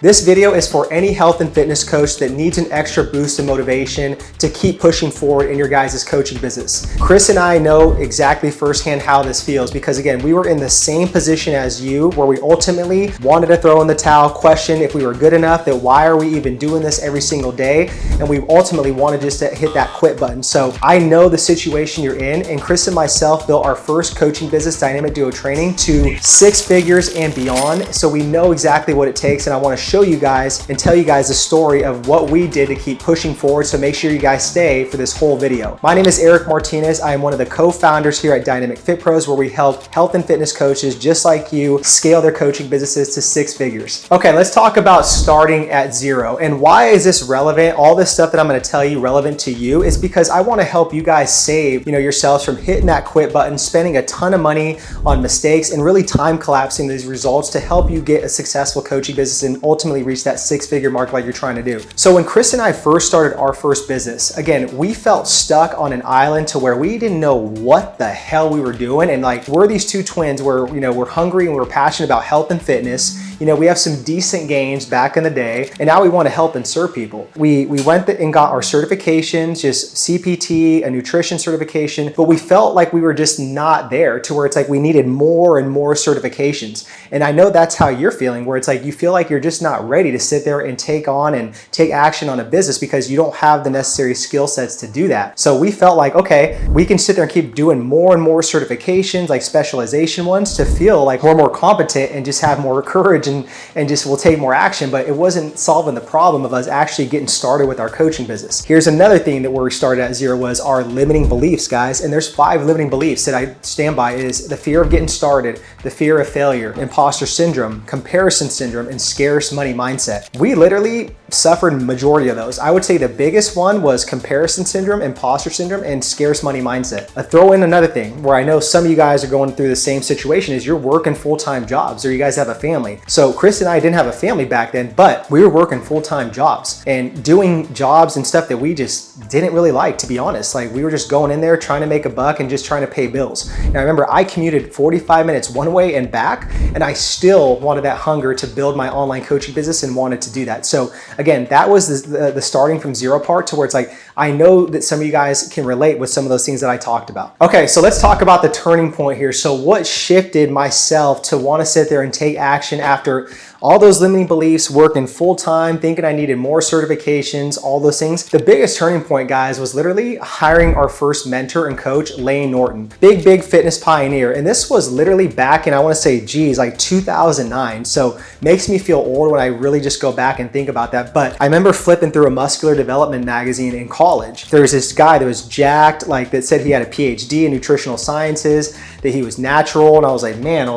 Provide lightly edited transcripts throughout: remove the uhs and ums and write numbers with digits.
This video is for any health and fitness coach that needs an extra boost in motivation to keep pushing forward in your guys' coaching business. Chris and I know exactly firsthand how this feels because again, we were in the same position as you where we ultimately wanted to throw in the towel, question if we were good enough, that why are we even doing this every single day? And we ultimately wanted just to hit that quit button. So I know the situation you're in, and Chris and myself built our first coaching business, Dynamic Duo Training, to 6 figures and beyond. So we know exactly what it takes, and I want to show you guys and tell you guys the story of what we did to keep pushing forward. So make sure you guys stay for this whole video. My name is Eric Martinez. I am one of the co-founders here at Dynamic Fit Pros, where we help health and fitness coaches just like you scale their coaching businesses to 6 figures. Okay, let's talk about starting at zero. And why is this relevant? All this stuff that I'm going to tell you relevant to you is because I want to help you guys save, yourselves from hitting that quit button, spending a ton of money on mistakes, and really time collapsing these results to help you get a successful coaching business and ultimately reach that 6-figure mark like you're trying to do. So when Chris and I first started our first business, again, we felt stuck on an island to where we didn't know what the hell we were doing. And we're these two twins where, we're hungry and we're passionate about health and fitness. We have some decent gains back in the day, and now we want to help and serve people. We went and got our certifications, just CPT, a nutrition certification, but we felt like we were just not there to where it's like we needed more and more certifications. And I know that's how you're feeling, where it's like you feel like you're just not ready to sit there and take on and take action on a business because you don't have the necessary skill sets to do that. So we felt like, okay, we can sit there and keep doing more and more certifications, like specialization ones, to feel like we're more competent and just have more courage and just will take more action, but it wasn't solving the problem of us actually getting started with our coaching business. Here's another thing that where we started at zero was our limiting beliefs, guys. And there's 5 limiting beliefs that I stand by. It is the fear of getting started, the fear of failure, imposter syndrome, comparison syndrome, and scarce money mindset. We literally suffered majority of those. I would say the biggest one was comparison syndrome, imposter syndrome, and scarce money mindset. I throw in another thing where I know some of you guys are going through the same situation is you're working full-time jobs or you guys have a family. So Chris and I didn't have a family back then, but we were working full-time jobs and doing jobs and stuff that we just didn't really like, to be honest. Like we were just going in there trying to make a buck and just trying to pay bills. And I remember I commuted 45 minutes one way and back, and I still wanted that hunger to build my online coaching business and wanted to do that. So again, that was the starting from zero part to where it's like, I know that some of you guys can relate with some of those things that I talked about. Okay, so let's talk about the turning point here. So what shifted myself to want to sit there and take action after all those limiting beliefs, working full-time, thinking I needed more certifications, all those things? The biggest turning point, guys, was literally hiring our first mentor and coach, Layne Norton. Big fitness pioneer. And this was literally back in, I want to say, like 2009. So makes me feel old when I really just go back and think about that. But I remember flipping through a muscular development magazine in college. There was this guy that was jacked, that said he had a PhD in nutritional sciences, that he was natural. And I was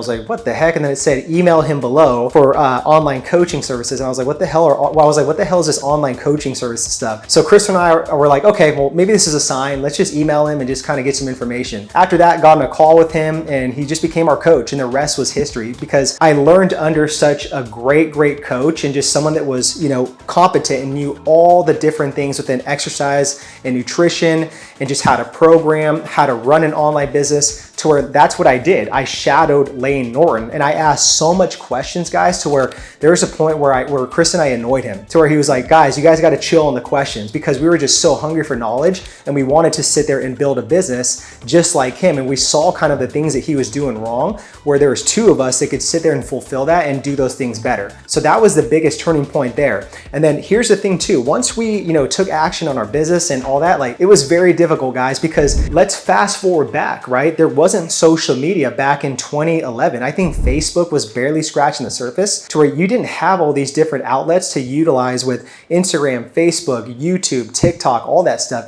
like, what the heck? And then it said, email him below for online coaching services. And I was like, what the hell is this online coaching services stuff? So Chris and I were like, okay, well, maybe this is a sign. Let's just email him and just kind of get some information. After that, got on a call with him and he just became our coach, and the rest was history because I learned under such a great coach and just someone that was, competent and knew all the different things within exercise and nutrition and just how to program, how to run an online business, to where that's what I did. I shadowed Layne Norton and I asked so much questions, guys, to where there was a point where Chris and I annoyed him, to where he was like, guys, you guys got to chill on the questions, because we were just so hungry for knowledge and we wanted to sit there and build a business just like him. And we saw kind of the things that he was doing wrong, where there was 2 of us that could sit there and fulfill that and do those things better. So that was the biggest turning point there. And then here's the thing too, once we, took action on our business and all that, it was very difficult, guys, because let's fast forward back, right? There wasn't social media back in 2011. I think Facebook was barely scratching the surface, to where you didn't have all these different outlets to utilize with Instagram, Facebook, YouTube, TikTok, all that stuff.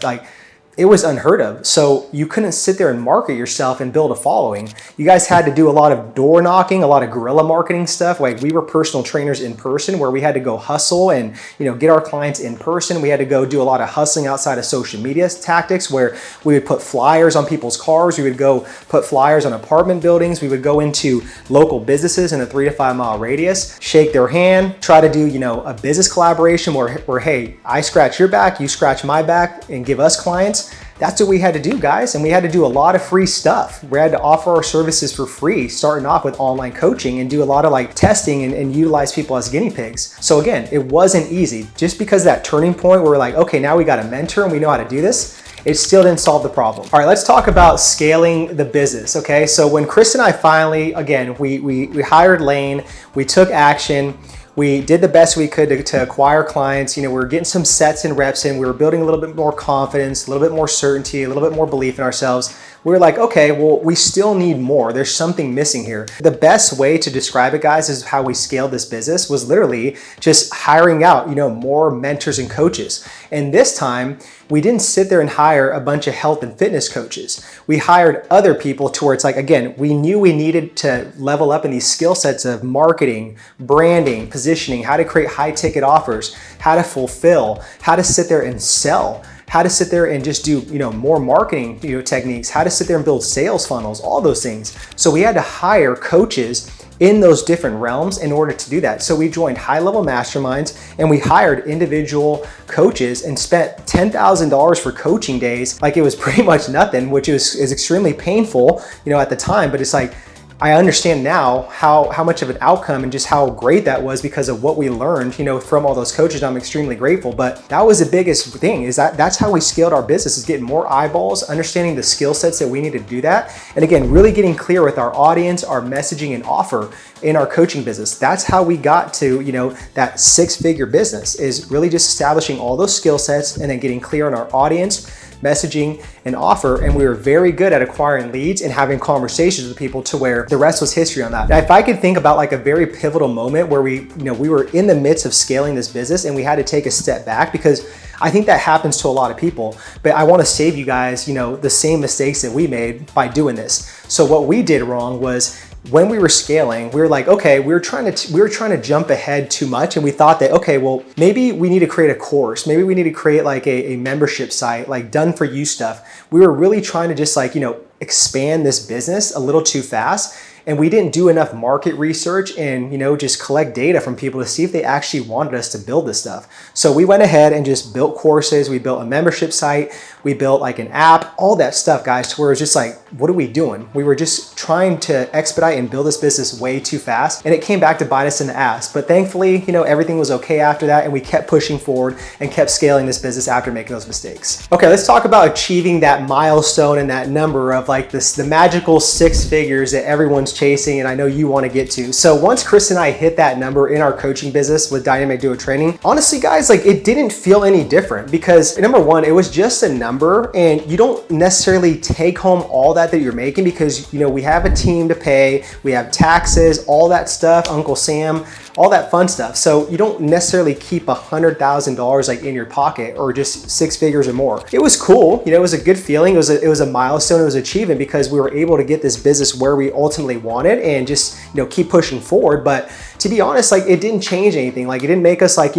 It was unheard of. So you couldn't sit there and market yourself and build a following. You guys had to do a lot of door knocking, a lot of guerrilla marketing stuff. We were personal trainers in person, where we had to go hustle and, get our clients in person. We had to go do a lot of hustling outside of social media tactics, where we would put flyers on people's cars. We would go put flyers on apartment buildings. We would go into local businesses in a 3 to 5 mile radius, shake their hand, try to do, a business collaboration where, hey, I scratch your back, you scratch my back, and give us clients. That's what we had to do, guys. And we had to do a lot of free stuff. We had to offer our services for free, starting off with online coaching, and do a lot of like testing and utilize people as guinea pigs. So again, it wasn't easy. Just because that turning point where we're like, okay, now we got a mentor and we know how to do this, it still didn't solve the problem. All right, let's talk about scaling the business, okay? So when Chris and I finally, again, we hired Lane, we took action, we did the best we could to acquire clients. We were getting some sets and reps in. We were building a little bit more confidence, a little bit more certainty, a little bit more belief in ourselves. We were like, okay, well, we still need more. There's something missing here. The best way to describe it, guys, is how we scaled this business was literally just hiring out, more mentors and coaches. And this time, we didn't sit there and hire a bunch of health and fitness coaches. We hired other people to where it's like, again, we knew we needed to level up in these skill sets of marketing, branding, positioning, how to create high ticket offers, how to fulfill, how to sit there and sell, how to sit there and just do, more marketing, techniques, how to sit there and build sales funnels, all those things. So we had to hire coaches in those different realms in order to do that. So we joined high-level masterminds and we hired individual coaches and spent $10,000 for coaching days. Like, it was pretty much nothing, which is extremely painful, at the time, but it's like, I understand now how much of an outcome and just how great that was because of what we learned, from all those coaches. I'm extremely grateful, but that was the biggest thing, is that's how we scaled our business, is getting more eyeballs, understanding the skill sets that we need to do that. And again, really getting clear with our audience, our messaging and offer in our coaching business. That's how we got to, that 6-figure business, is really just establishing all those skill sets and then getting clear on our audience, messaging and offer. And we were very good at acquiring leads and having conversations with people, to where the rest was history on that. Now, if I could think about like a very pivotal moment where we were in the midst of scaling this business and we had to take a step back, because I think that happens to a lot of people, but I want to save you guys, the same mistakes that we made by doing this. So what we did wrong was, when we were scaling, we were like, okay, we were trying to jump ahead too much. And we thought that, okay, well, maybe we need to create a course. Maybe we need to create like a membership site, like done for you stuff. We were really trying to just like, expand this business a little too fast. And we didn't do enough market research and, just collect data from people to see if they actually wanted us to build this stuff. So we went ahead and just built courses. We built a membership site. We built like an app, all that stuff, guys, to where it's just like, what are we doing? We were just trying to expedite and build this business way too fast. And it came back to bite us in the ass. But thankfully, everything was okay after that. And we kept pushing forward and kept scaling this business after making those mistakes. Okay, let's talk about achieving that milestone and that number of like the magical 6 figures that everyone's chasing, and I know you want to get to. So once Chris and I hit that number in our coaching business with Dynamic Duo Training, honestly, guys, like, it didn't feel any different, because number one, it was just a number, and you don't necessarily take home all that you're making, because we have a team to pay, we have taxes, all that stuff, Uncle Sam, all that fun stuff. So you don't necessarily keep $100,000 like in your pocket, or just 6 figures or more. It was cool, it was a good feeling. It was a milestone, it was achievement, because we were able to get this business where we ultimately wanted and just keep pushing forward. But to be honest, like, it didn't change anything. Like, it didn't make us like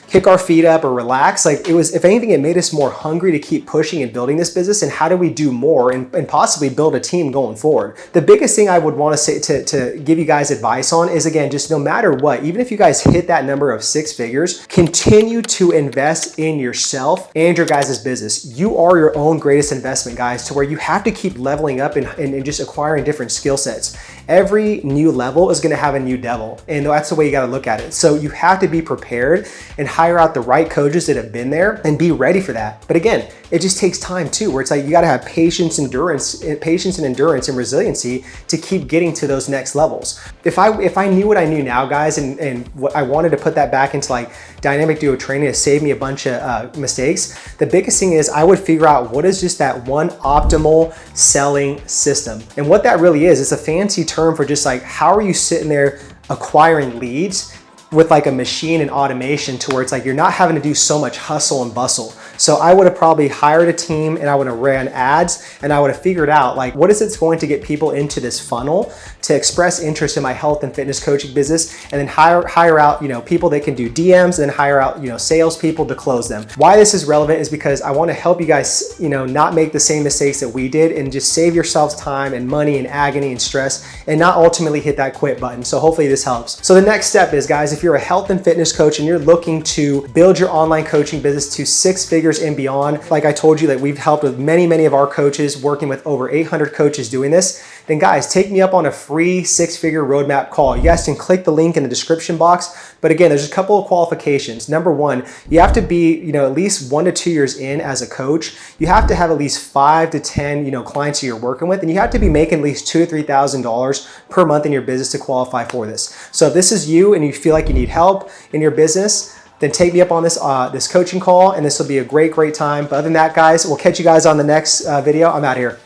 kick our feet up or relax. Like, it was, if anything, it made us more hungry to keep pushing and building this business, and how do we do more and possibly build a team going forward. The biggest thing I would want to say to give you guys advice on is, again, just no matter what, even if you guys hit that number of 6 figures, continue to invest in yourself and your guys' business. You are your own greatest investment, guys, to where you have to keep leveling up and just acquiring different skill sets. Every new level is going to have a new devil, and that's the way you got to look at it. So you have to be prepared and hire out the right coaches that have been there and be ready for that. But again, it just takes time too, where it's like you got to have patience and endurance and resiliency to keep getting to those next levels. If I knew what I knew now, guys, and what I wanted to put that back into like Dynamic Duo Training to save me a bunch of mistakes, the biggest thing is I would figure out what is just that one optimal selling system. And what that really is, it's a fancy term for just like, how are you sitting there acquiring leads with like a machine and automation, to where it's like you're not having to do so much hustle and bustle. So I would have probably hired a team, and I would have ran ads, and I would have figured out like, what is it going to get people into this funnel to express interest in my health and fitness coaching business, and then hire out people that can do DMs, and then hire out salespeople to close them. Why this is relevant is because I want to help you guys not make the same mistakes that we did, and just save yourselves time and money and agony and stress, and not ultimately hit that quit button. So hopefully this helps. So the next step is, guys, if you're a health and fitness coach and you're looking to build your online coaching business to 6 figures and beyond, like I told you that we've helped with many of our coaches, working with over 800 coaches doing this, then guys, take me up on a free 6-figure roadmap call. You guys can click the link in the description box. But again, there's a couple of qualifications. Number one, you have to be, at least 1 to 2 years in as a coach. You have to have at least 5 to 10, clients that you're working with, and you have to be making at least $2,000 to $3,000 per month in your business to qualify for this. So if this is you and you feel like you need help in your business, then take me up on this this coaching call, and this will be a great time. But other than that, guys, we'll catch you guys on the next video. I'm out here.